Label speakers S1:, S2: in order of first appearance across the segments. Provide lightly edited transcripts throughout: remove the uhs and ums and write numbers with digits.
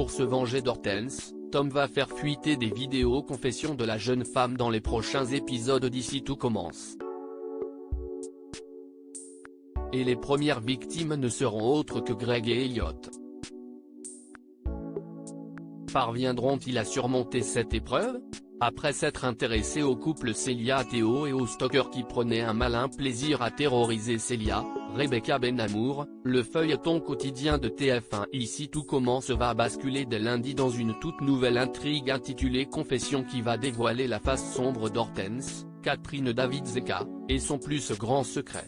S1: Pour se venger d'Hortense, Tom va faire fuiter des vidéos confessions de la jeune femme dans les prochains épisodes d'ici tout commence. Et les premières victimes ne seront autres que Greg et Elliot. Parviendront-ils à surmonter cette épreuve? Après s'être intéressé au couple Célia-Théo et aux stalkers qui prenaient un malin plaisir à terroriser Célia, Rebecca Benamour, le feuilleton quotidien de TF1 Ici tout commence va basculer dès lundi dans une toute nouvelle intrigue intitulée Confession qui va dévoiler la face sombre d'Hortense, Catherine David-Zeka, et son plus grand secret.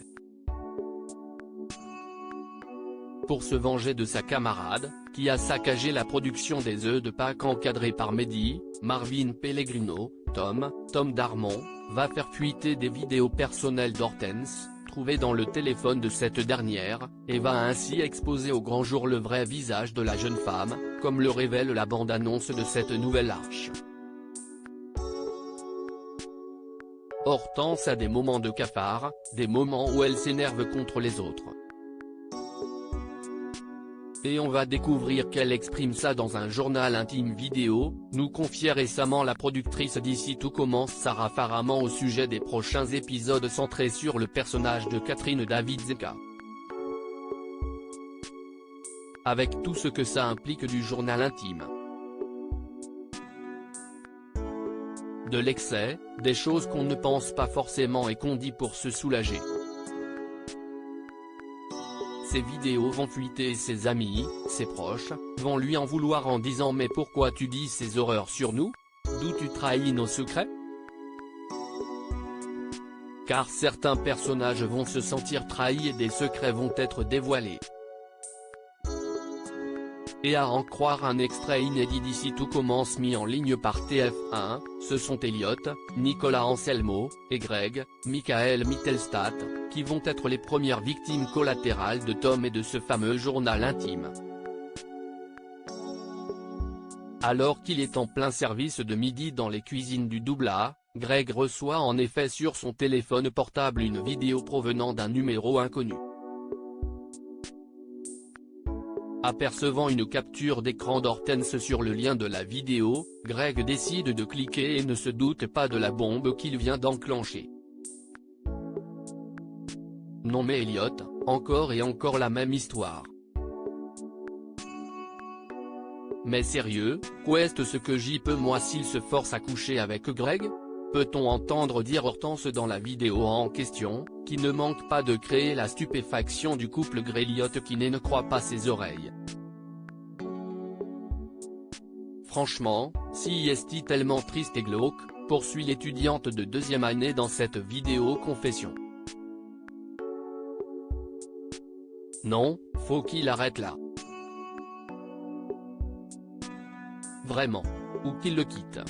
S1: Pour se venger de sa camarade, qui a saccagé la production des œufs de Pâques encadrés par Mehdi, Marvin Pellegrino, Tom Darmon, va faire fuiter des vidéos personnelles d'Hortense, trouvées dans le téléphone de cette dernière, et va ainsi exposer au grand jour le vrai visage de la jeune femme, comme le révèle la bande-annonce de cette nouvelle arche. Hortense a des moments de cafard, des moments où elle s'énerve contre les autres. Et on va découvrir qu'elle exprime ça dans un journal intime vidéo, nous confiait récemment la productrice d'Ici tout commence Sarah Faraman au sujet des prochains épisodes centrés sur le personnage de Catherine David-Zeka. Avec tout ce que ça implique du journal intime. De l'excès, des choses qu'on ne pense pas forcément et qu'on dit pour se soulager. Ces vidéos vont fuiter et ses amis, ses proches, vont lui en vouloir en disant mais pourquoi tu dis ces horreurs sur nous? D'où tu trahis nos secrets? Car certains personnages vont se sentir trahis et des secrets vont être dévoilés. Et à en croire un extrait inédit d'Ici tout commence mis en ligne par TF1, ce sont Elliot, Nicolas Anselmo, et Greg, Michael Mittelstadt, qui vont être les premières victimes collatérales de Tom et de ce fameux journal intime. Alors qu'il est en plein service de midi dans les cuisines du Doubla, Greg reçoit en effet sur son téléphone portable une vidéo provenant d'un numéro inconnu. Apercevant une capture d'écran d'Hortense sur le lien de la vidéo, Greg décide de cliquer et ne se doute pas de la bombe qu'il vient d'enclencher. Non mais Elliot, encore et encore la même histoire. Mais sérieux, qu'est-ce ce que j'y peux moi s'il se force à coucher avec Greg? Peut-on entendre dire Hortense dans la vidéo en question, qui ne manque pas de créer la stupéfaction du couple Greliot qui ne croit pas ses oreilles. Franchement, si est-il tellement triste et glauque, poursuit l'étudiante de deuxième année dans cette vidéo confession. Non, faut qu'il arrête là. Vraiment. Ou qu'il le quitte.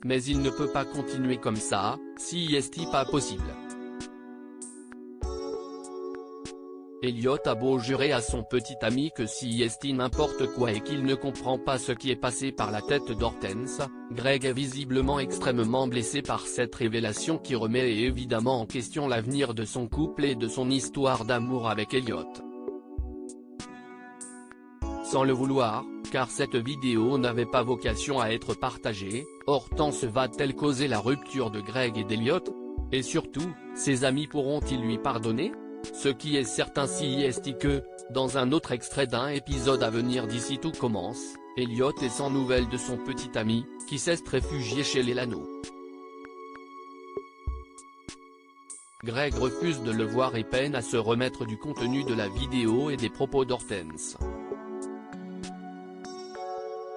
S1: Mais il ne peut pas continuer comme ça, si est-il pas possible. Elliot a beau jurer à son petit ami que si est-il n'importe quoi et qu'il ne comprend pas ce qui est passé par la tête d'Hortense, Greg est visiblement extrêmement blessé par cette révélation qui remet évidemment en question l'avenir de son couple et de son histoire d'amour avec Elliot. Sans le vouloir, car cette vidéo n'avait pas vocation à être partagée, Hortense va-t-elle causer la rupture de Greg et d'Elliot? Et surtout, ses amis pourront-ils lui pardonner? Ce qui est certain si est que, dans un autre extrait d'un épisode à venir d'Ici tout commence, Elliot est sans nouvelles de son petit ami, qui s'est réfugié chez les Lano. Greg refuse de le voir et peine à se remettre du contenu de la vidéo et des propos d'Hortense.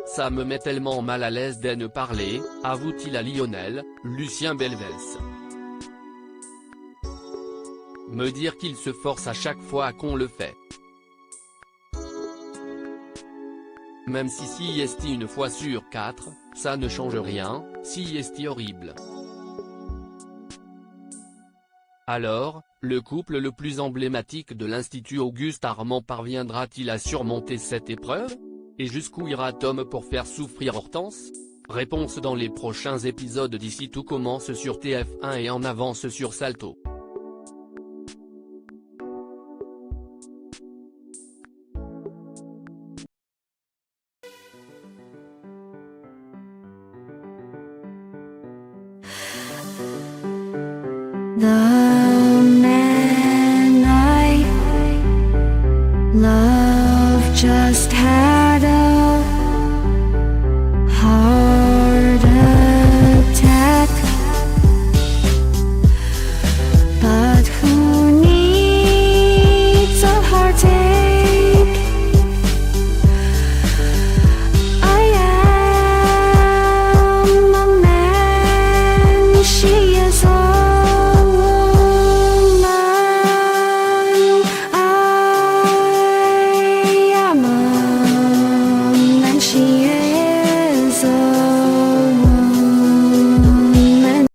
S1: Ça me met tellement mal à l'aise de ne parler, avoue-t-il à Lionel, Lucien Belvès. Me dire qu'il se force à chaque fois qu'on le fait. Même si est une fois sur 4, ça ne change rien, si est horrible. Alors, le couple le plus emblématique de l'Institut Auguste Armand parviendra-t-il à surmonter cette épreuve? Et jusqu'où ira Tom pour faire souffrir Hortense? Réponse dans les prochains épisodes d'Ici tout commence sur TF1 et en avance sur Salto.
S2: The